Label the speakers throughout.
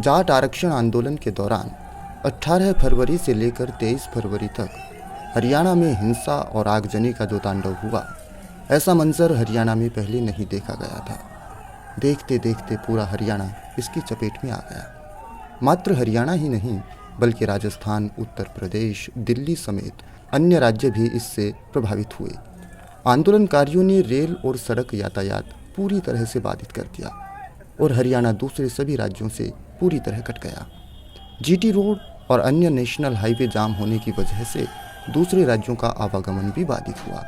Speaker 1: जाट आरक्षण आंदोलन के दौरान 18 फरवरी से लेकर 23 फरवरी तक हरियाणा में हिंसा और आगजनी का जो तांडव हुआ, ऐसा मंजर हरियाणा में पहले नहीं देखा गया था। देखते देखते पूरा हरियाणा इसकी चपेट में आ गया। मात्र हरियाणा ही नहीं, बल्कि राजस्थान, उत्तर प्रदेश, दिल्ली समेत अन्य राज्य भी इससे प्रभावित हुए। आंदोलनकारियों ने रेल और सड़क यातायात पूरी तरह से बाधित कर दिया और हरियाणा दूसरे सभी राज्यों से पूरी तरह कट गया। जीटी रोड और अन्य नेशनल हाईवे जाम होने की वजह से दूसरे राज्यों का आवागमन भी बाधित हुआ।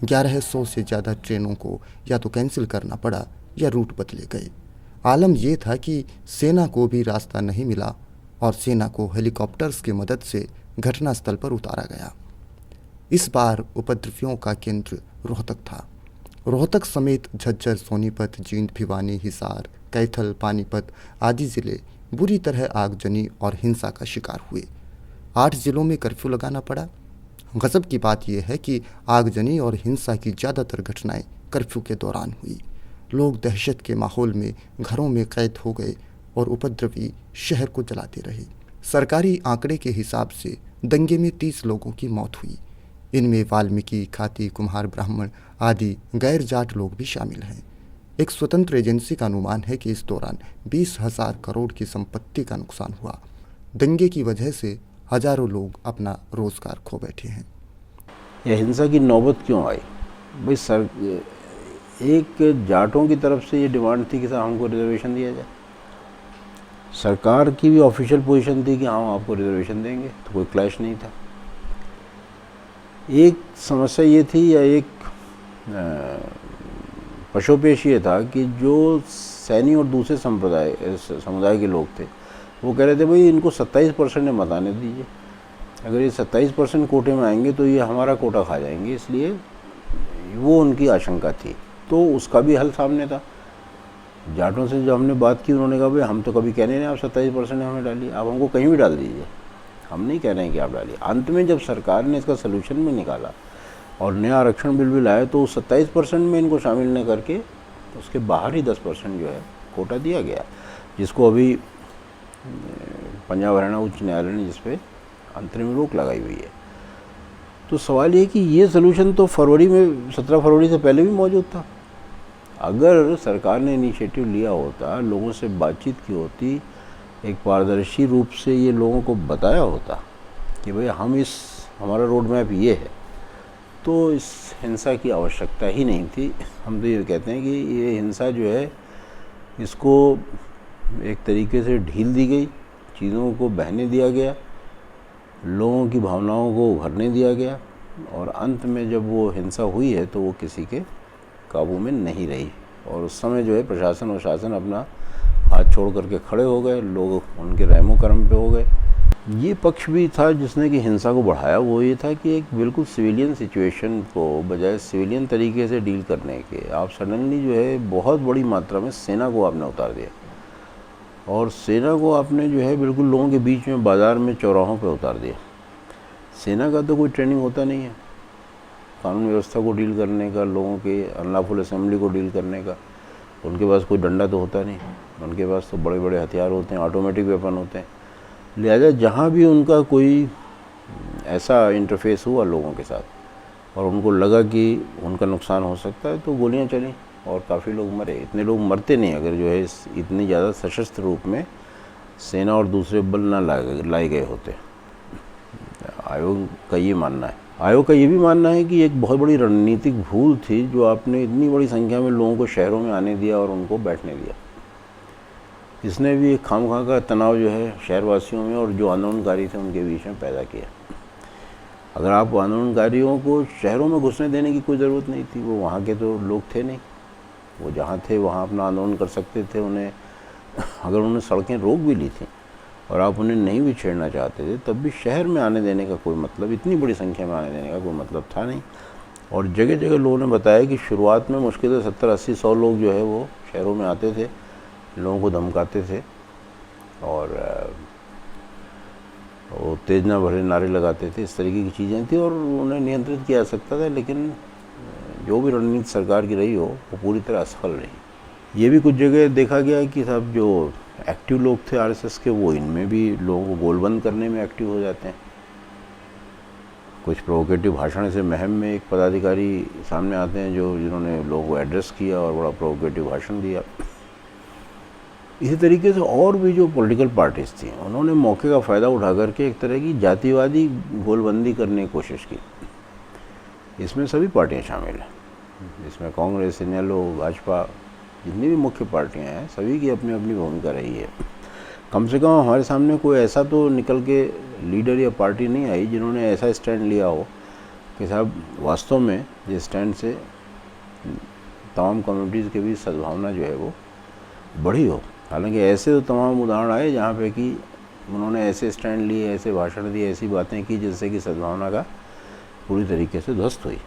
Speaker 1: 1100 से ज़्यादा ट्रेनों को या तो कैंसिल करना पड़ा या रूट बदले गए। आलम यह था कि सेना को भी रास्ता नहीं मिला और सेना को हेलीकॉप्टर्स की मदद से घटनास्थल पर उतारा गया। इस बार उपद्रवियों का केंद्र रोहतक था। रोहतक समेत झज्जर, सोनीपत, जींद, भिवानी, हिसार, कैथल, पानीपत आदि जिले बुरी तरह आगजनी और हिंसा का शिकार हुए। 8 जिलों में कर्फ्यू लगाना पड़ा। गजब की बात यह है कि आगजनी और हिंसा की ज़्यादातर घटनाएं कर्फ्यू के दौरान हुई। लोग दहशत के माहौल में घरों में कैद हो गए और उपद्रवी शहर को जलाते रहे। सरकारी आंकड़े के हिसाब से दंगे में 30 लोगों की मौत हुई। इनमें वाल्मीकि, खाती, कुम्हार, ब्राह्मण आदि गैर जाट लोग भी शामिल हैं। एक स्वतंत्र एजेंसी का अनुमान है कि इस दौरान 20,000 करोड़ की संपत्ति का नुकसान हुआ। दंगे की वजह से हजारों लोग अपना रोजगार खो बैठे हैं।
Speaker 2: यह हिंसा की नौबत क्यों आई? भाई सर, एक जाटों की तरफ से ये डिमांड थी कि साहब हमको रिजर्वेशन दिया जाए। सरकार की भी ऑफिशियल पोजीशन थी कि हम आपको रिजर्वेशन देंगे, तो कोई क्लैश नहीं था। एक समस्या ये थी या एक पशोपेश ये था कि जो सैनी और दूसरे समुदाय के लोग थे, वो कह रहे थे भाई इनको 27% में मत आने दीजिए। अगर ये 27% कोटे में आएंगे तो ये हमारा कोटा खा जाएंगे, इसलिए वो उनकी आशंका थी। तो उसका भी हल सामने था। जाटों से जब हमने बात की, उन्होंने कहा भाई हम तो कभी कहने नहीं आप 27% हमें डालिए, आप हमको कहीं भी डाल दीजिए, हम नहीं कह रहे हैं कि आप डालिए। अंत में जब सरकार ने इसका सलूशन भी निकाला और नया आरक्षण बिल भी लाया, तो 27% में इनको शामिल न करके उसके बाहर ही 10% जो है कोटा दिया गया, जिसको अभी पंजाब हरियाणा उच्च न्यायालय ने जिस पे अंतरिम रोक लगाई हुई है। तो सवाल ये कि ये सलूशन तो फरवरी में 17 फरवरी से पहले भी मौजूद था। अगर सरकार ने इनिशिएटिव लिया होता, लोगों से बातचीत की होती, एक पारदर्शी रूप से ये लोगों को बताया होता कि भाई हमारा रोड मैप ये है, तो इस हिंसा की आवश्यकता ही नहीं थी। हम तो ये कहते हैं कि ये हिंसा जो है, इसको एक तरीके से ढील दी गई, चीज़ों को बहने दिया गया, लोगों की भावनाओं को उभरने दिया गया, और अंत में जब वो हिंसा हुई है तो वो किसी के काबू में नहीं रही। और उस समय जो है प्रशासन और शासन अपना हाथ छोड़ करके खड़े हो गए, लोग उनके रहमो करम पे हो गए। ये पक्ष भी था जिसने कि हिंसा को बढ़ाया, वो ये था कि एक बिल्कुल सिविलियन सिचुएशन को बजाय सिविलियन तरीके से डील करने के आप सडनली जो है बहुत बड़ी मात्रा में सेना को आपने उतार दिया, और सेना को आपने जो है बिल्कुल लोगों के बीच में, बाज़ार में, चौराहों पे उतार दिया। सेना का तो कोई ट्रेनिंग होता नहीं है कानून व्यवस्था को डील करने का, लोगों के अनलॉफुल असेंबली को डील करने का। उनके पास कोई डंडा तो होता नहीं, उनके पास तो बड़े बड़े हथियार होते हैं, ऑटोमेटिक वेपन होते हैं। लिहाजा जहाँ भी उनका कोई ऐसा इंटरफेस हुआ लोगों के साथ और उनको लगा कि उनका नुकसान हो सकता है, तो गोलियाँ चली और काफ़ी लोग मरे। इतने लोग मरते नहीं अगर जो है इतनी ज़्यादा सशस्त्र रूप में सेना और दूसरे बल ना लाए गए होते। आयोग का ये मानना है। आयोग का ये भी मानना है कि एक बहुत बड़ी रणनीतिक भूल थी जो आपने इतनी बड़ी संख्या में लोगों को शहरों में आने दिया और उनको बैठने दिया। इसने भी एक खामखा का तनाव जो है शहरवासियों में और जो आंदोलनकारी थे उनके बीच में पैदा किया। अगर आप आंदोलनकारियों को शहरों में घुसने देने की कोई ज़रूरत नहीं थी, वो वहाँ के तो लोग थे नहीं, वो जहाँ थे वहाँ अपना आंदोलन कर सकते थे। उन्हें अगर उन्होंने सड़कें रोक भी ली थी और आप उन्हें नहीं भी छेड़ना चाहते थे, तब भी शहर में आने देने का कोई मतलब, इतनी बड़ी संख्या में आने देने का कोई मतलब था नहीं। और जगह जगह लोगों ने बताया कि शुरुआत में मुश्किल से 70-80-100 लोग जो है वो शहरों में आते थे, लोगों को धमकाते थे और वो उत्तेजना भरे नारे लगाते थे। इस तरीके की चीज़ें थी और उन्हें नियंत्रित किया जा सकता था, लेकिन जो भी रणनीति सरकार की रही हो वो पूरी तरह असफल रही। ये भी कुछ जगह देखा गया कि साहब जो एक्टिव लोग थे आरएसएस के, वो इनमें भी लोगों को गोलबंद करने में एक्टिव हो जाते हैं। कुछ प्रोवोकेटिव भाषण से महम में एक पदाधिकारी सामने आते हैं जिन्होंने लोगों को एड्रेस किया और बड़ा प्रोवोकेटिव भाषण दिया। इसी तरीके से और भी जो पॉलिटिकल पार्टीज थी उन्होंने मौके का फ़ायदा उठा करके एक तरह की जातिवादी गोलबंदी करने की कोशिश की। इसमें सभी पार्टियां शामिल हैं, इसमें कांग्रेस, इनेलो, भाजपा, जितनी भी मुख्य पार्टियां हैं सभी की अपनी अपनी भूमिका रही है। कम से कम हमारे सामने कोई ऐसा तो निकल के लीडर या पार्टी नहीं आई जिन्होंने ऐसा स्टैंड लिया हो कि साहब वास्तव में जिस स्टैंड से तमाम कम्युनिटीज़ के बीच सद्भावना जो है वो बढ़ी हो। हालांकि ऐसे तो तमाम उदाहरण आए जहाँ पे कि उन्होंने ऐसे स्टैंड लिए, ऐसे भाषण दिए, ऐसी बातें की जिससे कि सद्भावना का पूरी तरीके से ध्वस्त हुई।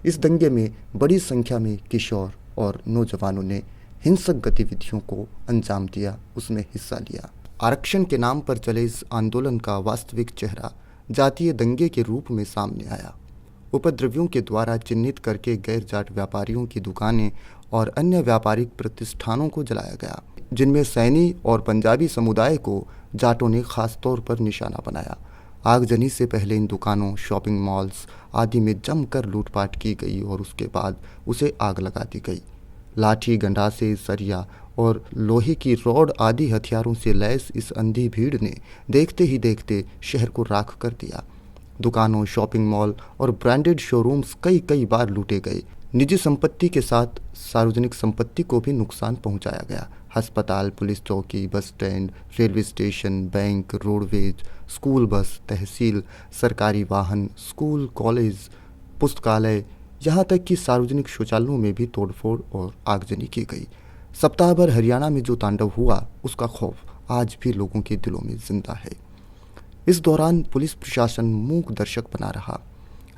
Speaker 1: इस दंगे में बड़ी संख्या में किशोर और नौजवानों ने हिंसक गतिविधियों को अंजाम दिया, उसमें हिस्सा लिया। आरक्षण के नाम पर चले इस आंदोलन का वास्तविक चेहरा जातीय दंगे के रूप में सामने आया। उपद्रवियों के द्वारा चिन्हित करके गैर जाट व्यापारियों की दुकानें और अन्य व्यापारिक प्रतिष्ठानों को जलाया गया, जिनमें सैनी और पंजाबी समुदाय को जाटों ने खास तौर पर निशाना बनाया। आगजनी से पहले इन दुकानों, शॉपिंग मॉल्स आदि में जमकर लूटपाट की गई और उसके बाद उसे आग लगा दी गई। लाठी, गंडासे, सरिया और लोहे की रॉड आदि हथियारों से लैस इस अंधी भीड़ ने देखते ही देखते शहर को राख कर दिया। दुकानों, शॉपिंग मॉल और ब्रांडेड शोरूम्स कई बार लूटे गए। निजी संपत्ति के साथ सार्वजनिक संपत्ति को भी नुकसान पहुंचाया गया। अस्पताल, पुलिस चौकी, bus stand, railway station, bank, roadways, school bus, तहसील, सरकारी वाहन, स्कूल, कॉलेज, पुस्तकालय, यहाँ तक कि सार्वजनिक शौचालयों में भी तोड़फोड़ और आगजनी की गई। सप्ताह भर हरियाणा में जो तांडव हुआ उसका खौफ आज भी लोगों के दिलों में जिंदा है। इस दौरान पुलिस प्रशासन मूक दर्शक बना रहा।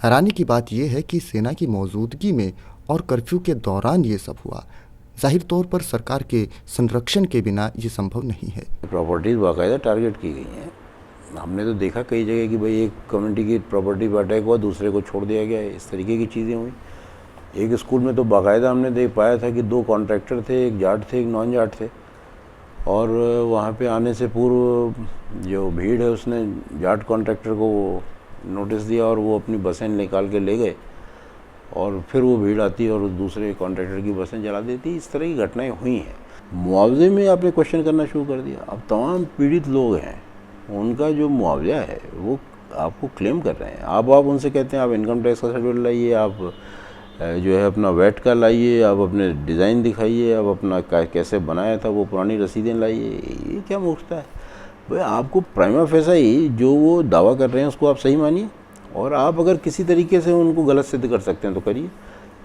Speaker 1: हैरानी की बात यह है कि सेना की मौजूदगी में और कर्फ्यू के दौरान ये सब हुआ। जाहिर तौर पर सरकार के संरक्षण के बिना ये संभव नहीं है।
Speaker 2: प्रॉपर्टीज बाकायदा टारगेट की गई हैं। हमने तो देखा कई जगह कि भाई एक कम्युनिटी की प्रॉपर्टी पर अटैक हुआ, दूसरे को छोड़ दिया गया है, इस तरीके की चीज़ें हुई। एक स्कूल में तो बाकायदा हमने देख पाया था कि 2 कॉन्ट्रैक्टर थे, एक जाट थे, एक नॉन जाट थे, और वहाँ पे आने से पूर्व जो भीड़ है उसने जाट कॉन्ट्रैक्टर को नोटिस दिया और वो अपनी बसें निकाल के ले गए, और फिर वो भीड़ आती और दूसरे कॉन्ट्रैक्टर की बसें जला देती। इस तरह की घटनाएं हुई हैं। मुआवजे में आपने क्वेश्चन करना शुरू कर दिया। अब तमाम पीड़ित लोग हैं, उनका जो मुआवजा है वो आपको क्लेम कर रहे हैं। आप उनसे कहते हैं आप इनकम टैक्स का सर्टिफिकेट लाइए, आप जो है अपना वैट का लाइए, आप अपने डिज़ाइन दिखाइए, आप अपना कैसे बनाया था वो पुरानी रसीदें लाइए। ये क्या मूर्खता है भाई। आपको प्राइमा फेसा ही जो वो दावा कर रहे हैं उसको आप सही मानिए, और आप अगर किसी तरीके से उनको गलत सिद्ध कर सकते हैं तो करिए।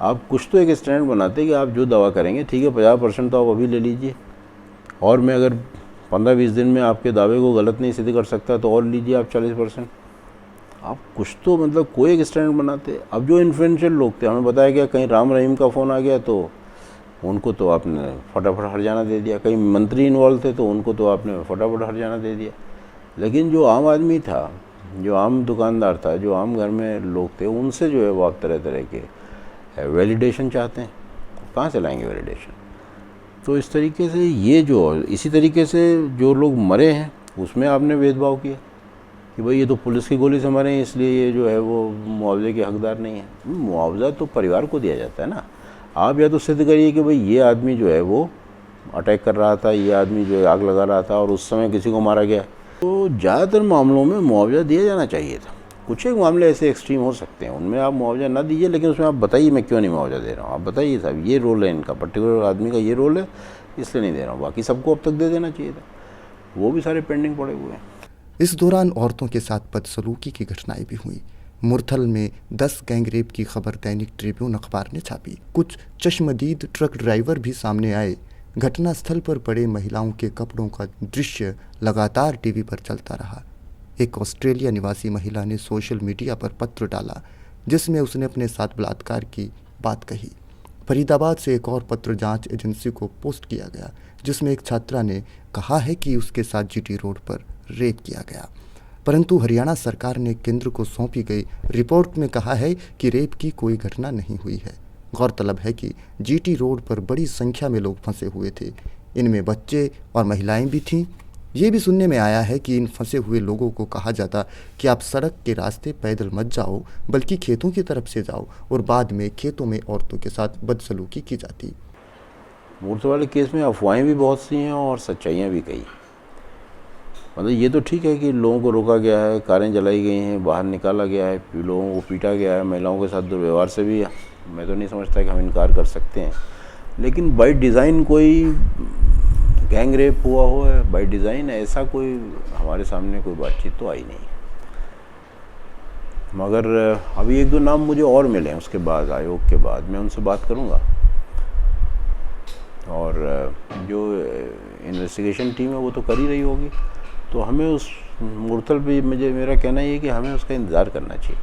Speaker 2: आप कुछ तो एक स्टैंड बनाते हैं कि आप जो दावा करेंगे, ठीक है 50% तो आप अभी ले लीजिए, और मैं अगर 15-20 दिन में आपके दावे को गलत नहीं सिद्ध कर सकता तो और लीजिए आप 40%। आप कुछ तो मतलब कोई एक स्टैंड बनाते। अब जो इन्फ्लुएंशियल लोग थे, हमें बताया गया कहीं राम रहीम का फ़ोन आ गया तो उनको तो आपने फटाफट हरजाना दे दिया, कहीं मंत्री इन्वॉल्व थे तो उनको तो आपने फटाफट हरजाना दे दिया। लेकिन जो आम आदमी था, जो आम दुकानदार था, जो आम घर में लोग थे, उनसे जो है वो आप तरह तरह के वैलिडेशन चाहते हैं। कहाँ से लाएंगे वैलिडेशन? तो इस तरीके से ये जो इसी तरीके से जो लोग मरे हैं उसमें आपने भेदभाव किया कि भाई ये तो पुलिस की गोली से मरे हैं इसलिए ये जो है वो मुआवजे के हकदार नहीं है। मुआवजा तो परिवार को दिया जाता है ना। आप या तो सिद्ध करिए कि भाई ये आदमी जो है वो अटैक कर रहा था, ये आदमी जो है आग लगा रहा था और उस समय किसी को मारा गया। तो ज़्यादातर मामलों में मुआवजा दिया जाना चाहिए था। कुछ एक मामले ऐसे एक्सट्रीम हो सकते हैं, उनमें आप मुआवजा ना दीजिए, लेकिन उसमें आप बताइए मैं क्यों नहीं मुआवजा दे रहा हूँ। आप बताइए साहब ये रोल है इनका, पर्टिकुलर आदमी का ये रोल है इसलिए नहीं दे रहा हूँ, बाकी सबको अब तक दे देना चाहिए था। वो भी सारे पेंडिंग पड़े हुए हैं।
Speaker 1: इस दौरान औरतों के साथ बदसलूकी की घटनाएं भी हुई। मुरथल में 10 गैंगरेप की खबर दैनिक ट्रिब्यून अखबार ने छापी। कुछ चश्मदीद ट्रक ड्राइवर भी सामने आए। घटनास्थल पर पड़े महिलाओं के कपड़ों का दृश्य लगातार टीवी पर चलता रहा। एक ऑस्ट्रेलिया निवासी महिला ने सोशल मीडिया पर पत्र डाला जिसमें उसने अपने साथ बलात्कार की बात कही। फरीदाबाद से एक और पत्र जांच एजेंसी को पोस्ट किया गया जिसमें एक छात्रा ने कहा है कि उसके साथ जीटी रोड पर रेप किया गया, परंतु हरियाणा सरकार ने केंद्र को सौंपी गई रिपोर्ट में कहा है कि रेप की कोई घटना नहीं हुई है। गौरतलब है कि जीटी रोड पर बड़ी संख्या में लोग फंसे हुए थे। इनमें बच्चे और महिलाएं भी थीं। ये भी सुनने में आया है कि इन फंसे हुए लोगों को कहा जाता कि आप सड़क के रास्ते पैदल मत जाओ, बल्कि खेतों की तरफ से जाओ, और बाद में खेतों में औरतों के साथ बदसलूकी की जाती।
Speaker 2: मूर्ति वाले केस में अफवाहें भी बहुत सी हैं और सच्चाइयाँ भी कई। मतलब ये तो ठीक है कि लोगों को रोका गया है, कारें जलाई गई हैं, बाहर निकाला गया है, लोगों को पीटा गया है, महिलाओं के साथ दुर्व्यवहार से भी मैं तो नहीं समझता कि हम इनकार कर सकते हैं। लेकिन बाय डिज़ाइन कोई गैंग रेप हुआ हो है, बाय डिज़ाइन ऐसा कोई हमारे सामने कोई बातचीत तो आई नहीं। मगर अभी एक दो नाम मुझे और मिले हैं उसके बाद, आयोग के बाद मैं उनसे बात करूंगा। और जो इन्वेस्टिगेशन टीम है वो तो कर ही रही होगी, तो हमें उस मुरतल पे मेरा कहना ये है कि हमें उसका इंतज़ार करना चाहिए,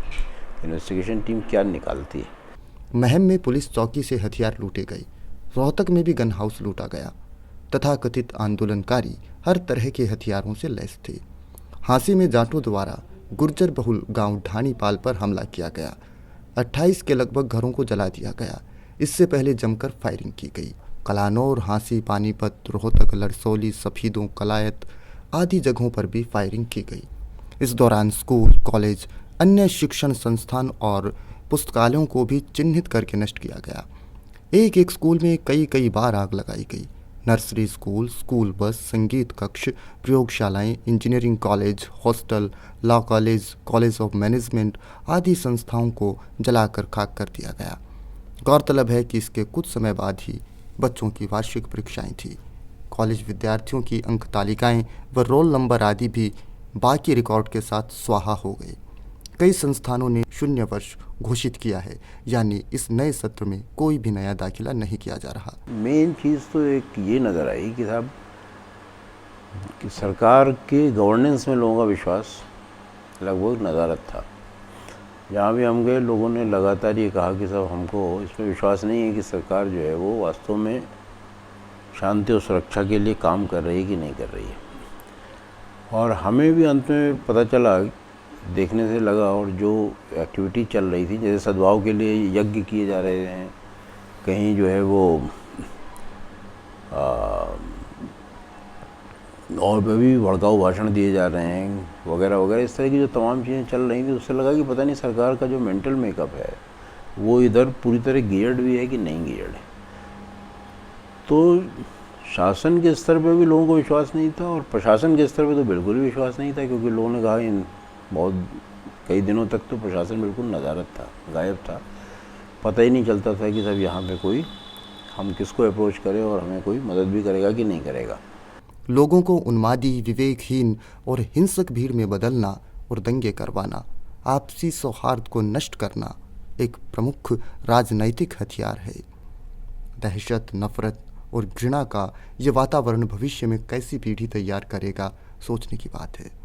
Speaker 2: इन्वेस्टिगेशन टीम क्या निकालती है।
Speaker 1: महम में पुलिस चौकी से हथियार लूटे गए, रोहतक में भी गन हाउस लूटा गया। तथाकथित आंदोलनकारी हर तरह के हथियारों से लैस थे। हांसी में जाटों द्वारा गुर्जर बहुल गांव ढानीपाल पर हमला किया गया। 28 के लगभग घरों को जला दिया गया। इससे पहले जमकर फायरिंग की गई। कलानौर, हांसी, पानीपत, रोहतक, लरसौली, सफीदों, कलायत आदि जगहों पर भी फायरिंग की गई। इस दौरान स्कूल, कॉलेज, अन्य शिक्षण संस्थान और पुस्तकालयों को भी चिन्हित करके नष्ट किया गया। एक एक स्कूल में कई बार आग लगाई गई। नर्सरी स्कूल, स्कूल बस, संगीत कक्ष, प्रयोगशालाएं, engineering college, hostel, law college, college of management आदि संस्थाओं को जलाकर खाक कर दिया गया। गौरतलब है कि इसके कुछ समय बाद ही बच्चों की वार्षिक परीक्षाएं थी। कॉलेज विद्यार्थियों की अंक तालिकाएं व रोल नंबर आदि भी बाकी रिकॉर्ड के साथ स्वाहा हो गए। कई संस्थानों ने शून्य वर्ष घोषित किया है, यानी इस नए सत्र में कोई भी नया दाखिला नहीं किया जा रहा।
Speaker 2: मेन चीज़ तो एक ये नज़र आई कि साहब कि सरकार के गवर्नेंस में लोगों का विश्वास लगभग नदारद था। जहाँ भी हम गए लोगों ने लगातार ये कहा कि साहब हमको इसमें विश्वास नहीं है कि सरकार जो है वो वास्तव में शांति और सुरक्षा के लिए काम कर रही है कि नहीं कर रही है। और हमें भी अंत में पता चला, देखने से लगा, और जो एक्टिविटी चल रही थी, जैसे सद्भाव के लिए यज्ञ किए जा रहे हैं, कहीं जो है वो और भी भड़काऊ भाषण दिए जा रहे हैं वगैरह वगैरह, इस तरह की जो तमाम चीज़ें चल रही थी, उससे लगा कि पता नहीं सरकार का जो मेंटल मेकअप है वो इधर पूरी तरह गियर्ड भी है कि नहीं गियर्ड है। तो शासन के स्तर पे भी लोगों को विश्वास नहीं था और प्रशासन के स्तर पे तो बिल्कुल भी विश्वास नहीं था, क्योंकि लोगों ने कहा इन बहुत कई दिनों तक तो प्रशासन बिल्कुल नदारद था, गायब था। पता ही नहीं चलता था कि सब यहाँ पे कोई हम किसको अप्रोच करें और हमें कोई मदद भी करेगा कि नहीं करेगा।
Speaker 1: लोगों को उन्मादी, विवेकहीन और हिंसक भीड़ में बदलना और दंगे करवाना, आपसी सौहार्द को नष्ट करना एक प्रमुख राजनैतिक हथियार है। दहशत, नफरत और घृणा का ये वातावरण भविष्य में कैसी पीढ़ी तैयार करेगा, सोचने की बात है।